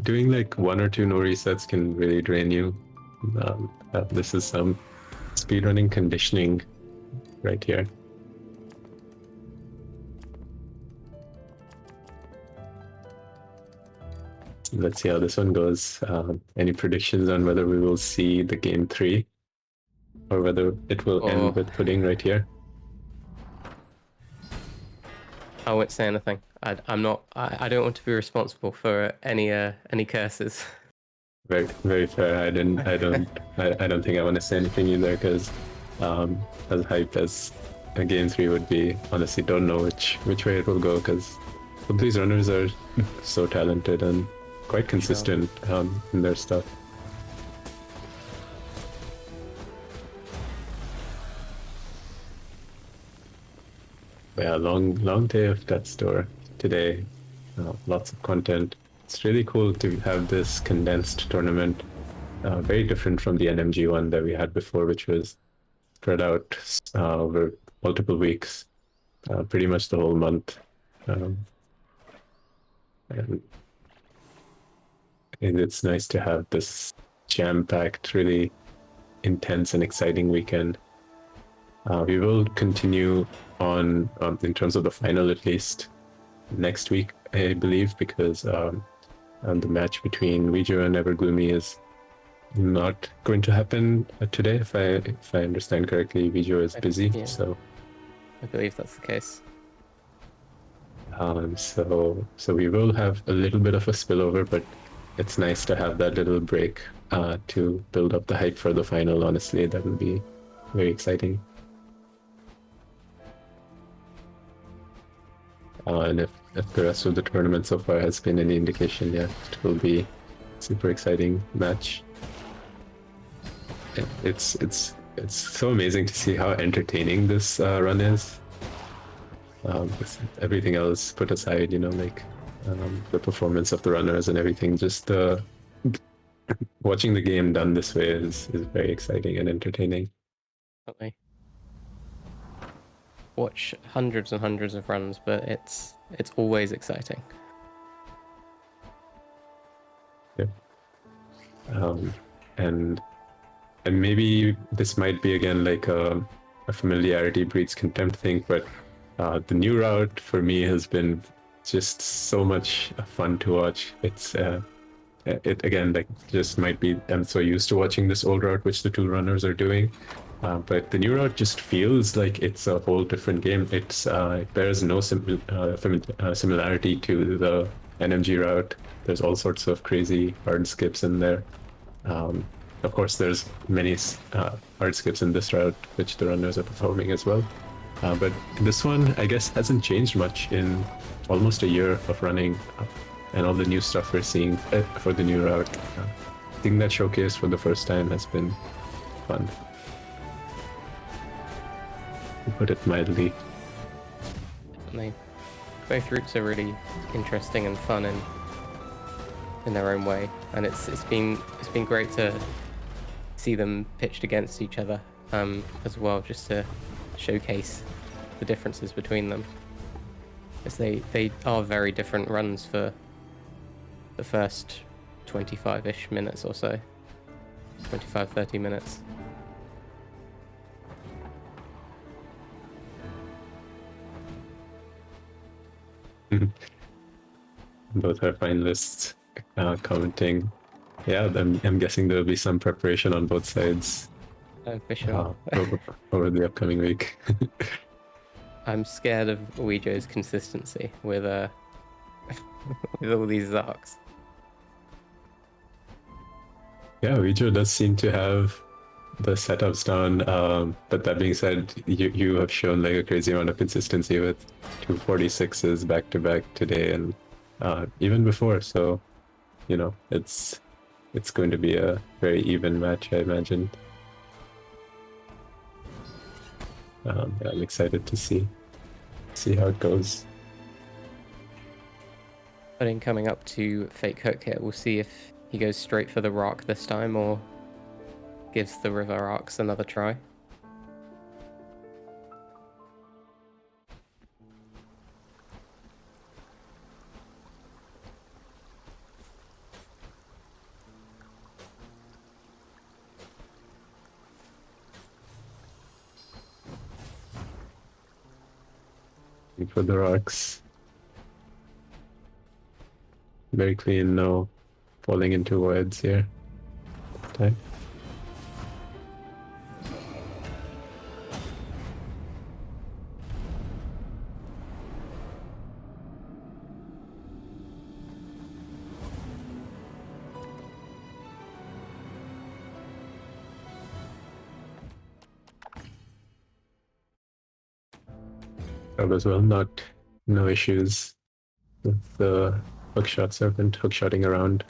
doing like 1 or 2 no resets can really drain you. This is some speedrunning conditioning right here. Let's see how this one goes. Any predictions on whether we will see the game 3 or whether it will end with Pudding right here? I won't say anything. I'm not. I don't want to be responsible for any curses. Very, very fair. I don't think I want to say anything either, because as hype as a game 3 would be, honestly don't know which way it will go, because these runners are so talented and quite consistent in their stuff. Yeah, long day of Death's Door today. Lots of content. It's really cool to have this condensed tournament. Very different from the NMG one that we had before, which was spread out over multiple weeks, pretty much the whole month. And it's nice to have this jam-packed, really intense and exciting weekend. We will continue on in terms of the final, at least next week, I believe, because the match between Vijo and Evergloomy is not going to happen today. If I understand correctly, Vijo is busy, Yeah. so I believe that's the case. so we will have a little bit of a spillover, but it's nice to have that little break to build up the hype for the final. Honestly, that will be very exciting. And if the rest of the tournament so far has been any indication, yeah, it will be a super exciting match. It's so amazing to see how entertaining this run is. Everything else put aside, like the performance of the runners and everything, just watching the game done this way is very exciting and entertaining. Definitely. Watch hundreds and hundreds of runs, but it's always exciting. Yeah. And maybe this might be again like a familiarity breeds contempt thing, but the new route for me has been just so much fun to watch. It again, like, just might be I'm so used to watching this old route, which the 2 runners are doing. But the new route just feels like it's a whole different game. It bears no similarity to the NMG route. There's all sorts of crazy hard skips in there. Of course, there's many hard skips in this route, which the runners are performing as well. But this one, I guess, hasn't changed much in almost a year of running, and all the new stuff we're seeing for the new route. Seeing that showcase for the first time has been fun, to put it mildly. Definitely. Both routes are really interesting and fun in their own way, and it's been great to see them pitched against each other as well, just to showcase the differences between them. Because they are very different runs for the first 25-ish minutes or so. 25, 30 minutes. Both are finalists commenting. Yeah, I'm guessing there'll be some preparation on both sides For sure. over the upcoming week. I'm scared of Ouijo's consistency with with all these arcs. Yeah, Ouijo does seem to have the setups down. But that being said, you have shown like a crazy amount of consistency with 246s back to back today and even before. So, you know, it's going to be a very even match, I imagine. Yeah, I'm excited to see how it goes. Pudding coming up to fake hook here. We'll see if he goes straight for the rock this time or gives the river arcs another try. For the rocks. Very clean, no falling into voids here. Okay. As well, no issues with the hookshot serpent hookshotting around.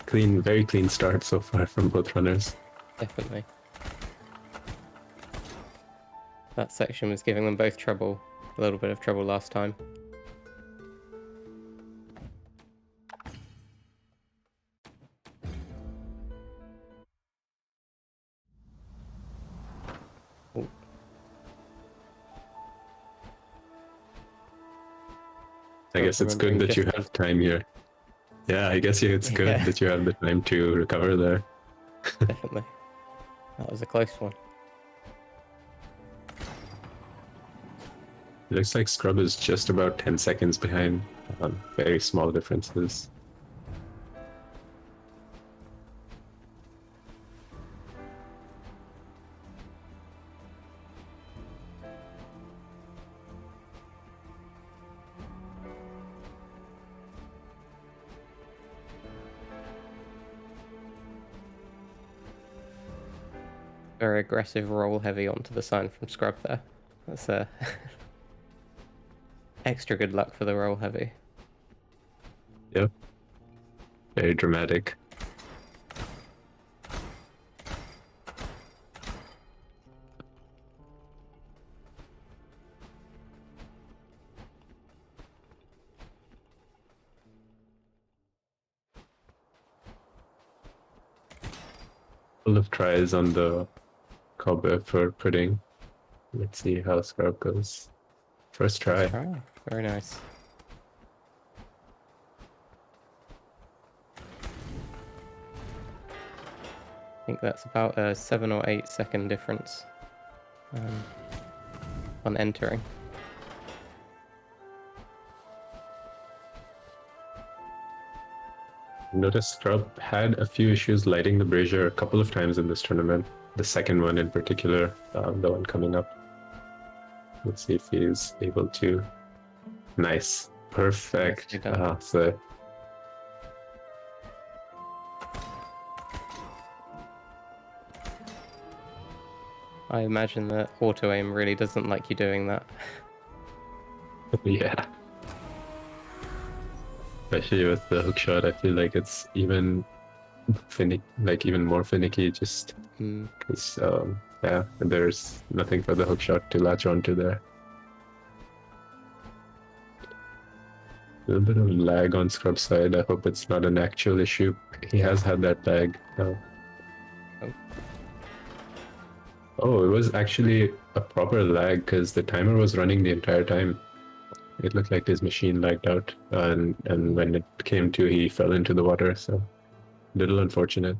Clean, very clean start so far from both runners. Definitely. That section was giving them both trouble, a little bit of trouble last time. I guess it's good that you have time here. Yeah, I guess it's good that you have the time to recover there. Definitely. That was a close one. It looks like Scrub is just about 10 seconds behind. Very small differences. Very aggressive roll heavy onto the sign from Scrub there. That's extra good luck for the roll heavy. Yep. Very dramatic. Full of tries on the cobweb for Pudding. Let's see how Scrub goes. First try. Very nice. I think that's about a 7 or 8 second difference on entering. Notice Scrub had a few issues lighting the brazier a couple of times in this tournament. The second one in particular, the one coming up. Let's see if he's able to. Nice. Perfect. So I imagine that auto aim really doesn't like you doing that. yeah. Especially with the hook shot, I feel like it's even even more finicky, just because yeah, there's nothing for the hook shot to latch onto there. A little bit of lag on Scrub's side. I hope it's not an actual issue. He has had that lag. Oh, it was actually a proper lag because the timer was running the entire time. It looked like his machine lagged out, and when it came to, he fell into the water. So, little unfortunate.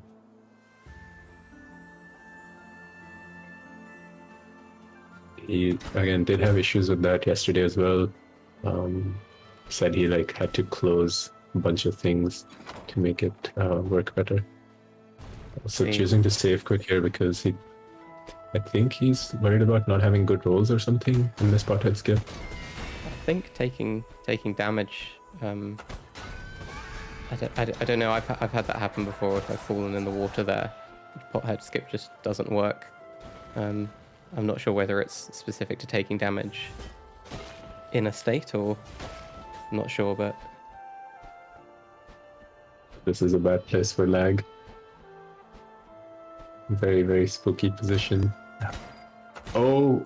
He again did have issues with that yesterday as well. Said he like had to close a bunch of things to make it work better. Also See. choosing to save quick here because I think he's worried about not having good rolls or something in this pothead skill. I think taking damage. I don't know. I've had that happen before. If I've fallen in the water there, pothead skip just doesn't work. I'm not sure whether it's specific to taking damage in a state or I'm not sure, but This is a bad place for lag. Very, very spooky position. Oh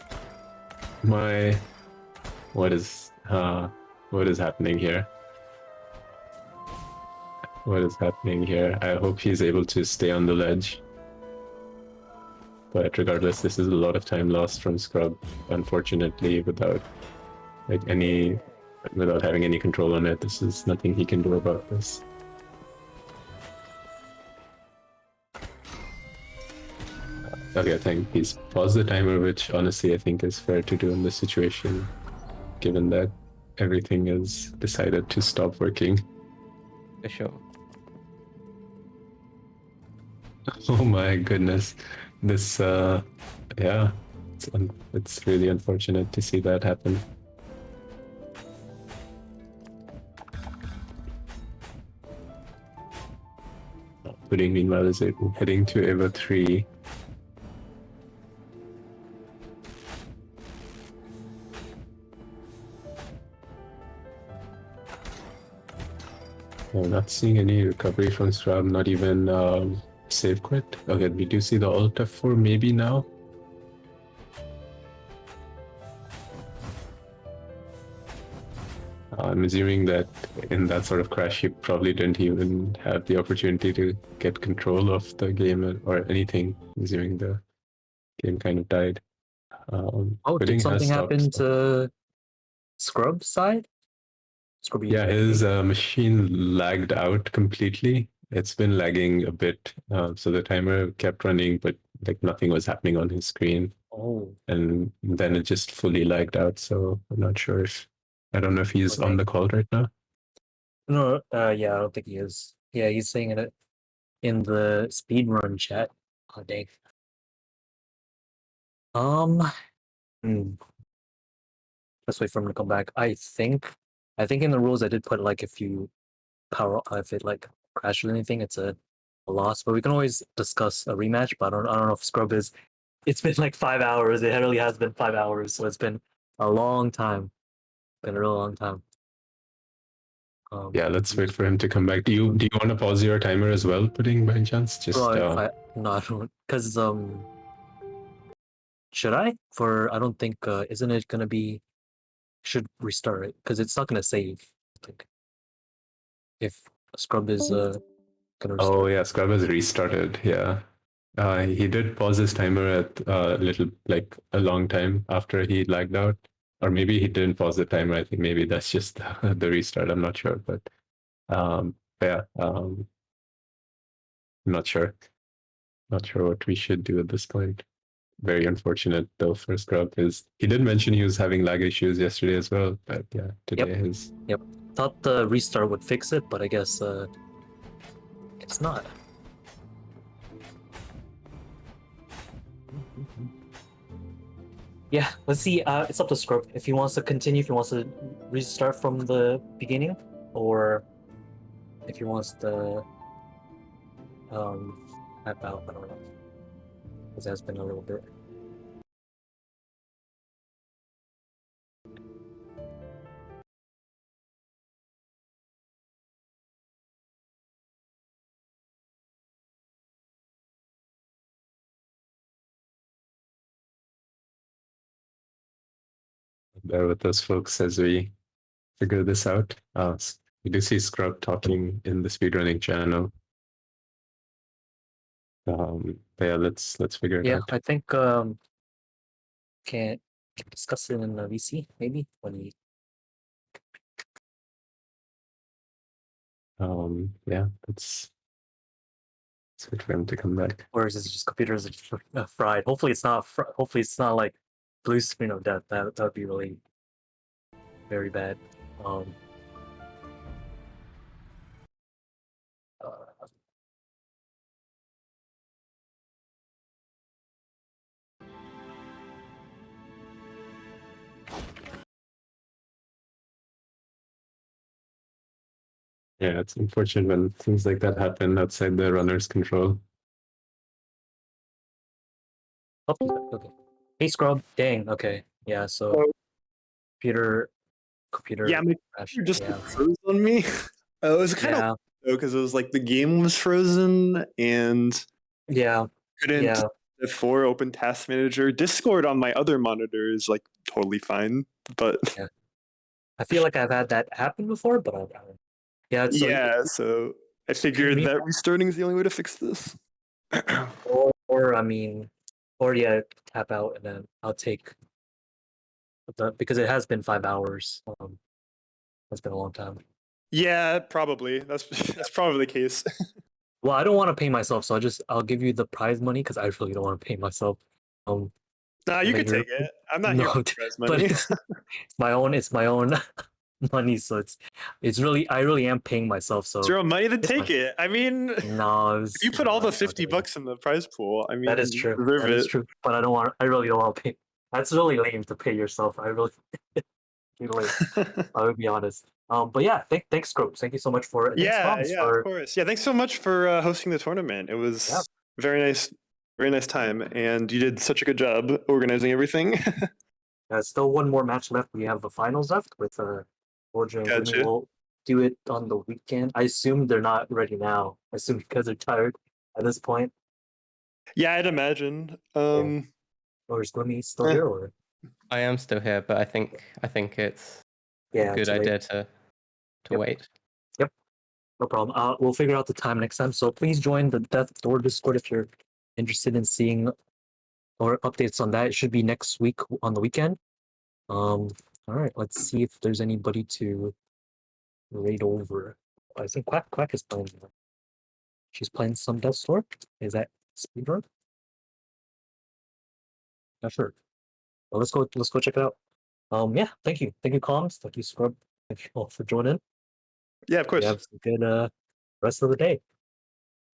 my, what is happening here? What is happening here? I hope he's able to stay on the ledge. But regardless, this is a lot of time lost from Scrub, unfortunately, without having any control on it. This is nothing he can do about this. Okay, I think he's paused the timer, which honestly I think is fair to do in this situation, given that everything is decided to stop working. for sure. Oh my goodness, this yeah, it's really unfortunate to see that happen. Pudding meanwhile is heading to Eva 3. I'm not seeing any recovery from Scrub, not even save quit. Okay, we do see the alt F4 maybe now. I'm assuming that in that sort of crash, he probably didn't even have the opportunity to get control of the game or anything, assuming the game kind of died. Oh, Pudding did has something stopped, happen so- to Scrub's side? Scrubby. Yeah, his machine lagged out completely. It's been lagging a bit, so the timer kept running, but like nothing was happening on his screen, Oh, and then it just fully lagged out. So I'm not sure if I don't know if he's on Okay. the call right now. no, yeah, I don't think he is. Yeah, he's saying it in the speedrun chat. Oh, dang. Hmm. Let's wait for him to come back. I think in the rules I did put like if you if it like crashes or anything, it's a loss. But we can always discuss a rematch. But I don't know if Scrub is. It's been like 5 hours. It really has been 5 hours. So it's been a long time. Been a real long time. Yeah, let's wait for him to come back. Do you want to pause your timer as well, Pudding, by any chance? Just No, I don't. Because should I? I don't think. Isn't it gonna be? Should restart it because it's not gonna save. I think. If Scrub is gonna restart. Oh yeah, Scrub has restarted. Yeah, he did pause his timer at a long time after he lagged out, or maybe he didn't pause the timer. I think maybe that's just the restart. I'm not sure, but yeah, I'm not sure. Not sure what we should do at this point. Very unfortunate though for Scrub. He did mention he was having lag issues yesterday as well, but yeah, today his. Thought the restart would fix it, but I guess it's not. Yeah, let's see. It's up to Scrub if he wants to continue, if he wants to restart from the beginning, or if he wants to tap out. I don't know. Because that's been a little bit. Bear with us, folks, as we figure this out. We do see Scrub talking in the speedrunning channel. But yeah, let's figure it Yeah, out. I think can discuss it in the VC maybe when we. Yeah, let's wait for him to come back. Or is it just computers are just fried? Hopefully it's not. Hopefully it's not like blue screen of death. That would be really very bad. Uh, Yeah, it's unfortunate when things like that happen outside the runner's control. oh, he's back, okay. Hey Scrub. Dang. Okay. Yeah. So Oh. computer. Yeah, my crash. computer just Yeah. froze on me. It was kind of Yeah. because it was like the game was frozen and Yeah. couldn't Yeah. F4 open task manager. Discord on my other monitor is like totally fine, but Yeah. I feel like I've had that happen before, but I yeah. It's yeah, so I figured that restarting is the only way to fix this. or I mean, or yeah, tap out and then I'll take because it has been 5 hours. It's been a long time. Yeah, probably. That's that's probably the case. Well, I don't want to pay myself, so I'll give you the prize money because I really don't want to pay myself. Nah, you and then could take it. I'm not no, here for prize but money. it's my own. It's my own money, so it's really I really am paying myself. So It's your own money to it's take fine. it. I mean, No, if you put all the 50 bucks. bucks in the prize pool, I mean, That is you true. deserve That is it. true. But I don't want. I really don't want to pay. That's really lame to pay yourself. I really. Lame. I would be honest. But yeah, thanks, Scopes. Thank you so much for it. Thanks, Yeah, Comms, yeah, for of course. Yeah, thanks so much for hosting the tournament. It was yeah. very nice time, and you did such a good job organizing everything. Still one more match left. We have the finals left with Georgia and Gloomy. Gotcha. We'll do it on the weekend. I assume they're not ready now. I assume because they're tired at this point. Yeah, I'd imagine. Or is Gloomy still here? Or I am still here, but I think it's yeah, a good too late. idea to Yep. wait. Yep, no problem. We'll figure out the time next time. So please join the Death Door Discord if you're interested in seeing or updates on that. It should be next week on the weekend. All right, let's see if there's anybody to raid over. I think Quack is playing. She's playing some Death Store. Is that Speedrun? Not sure. Well, let's go check it out. Yeah, thank you, Comms, thank you, Scrub, thank you all for joining. Yeah, of course. You have a good rest of the day.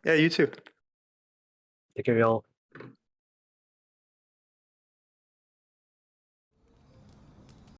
Yeah, you too. Take care, y'all.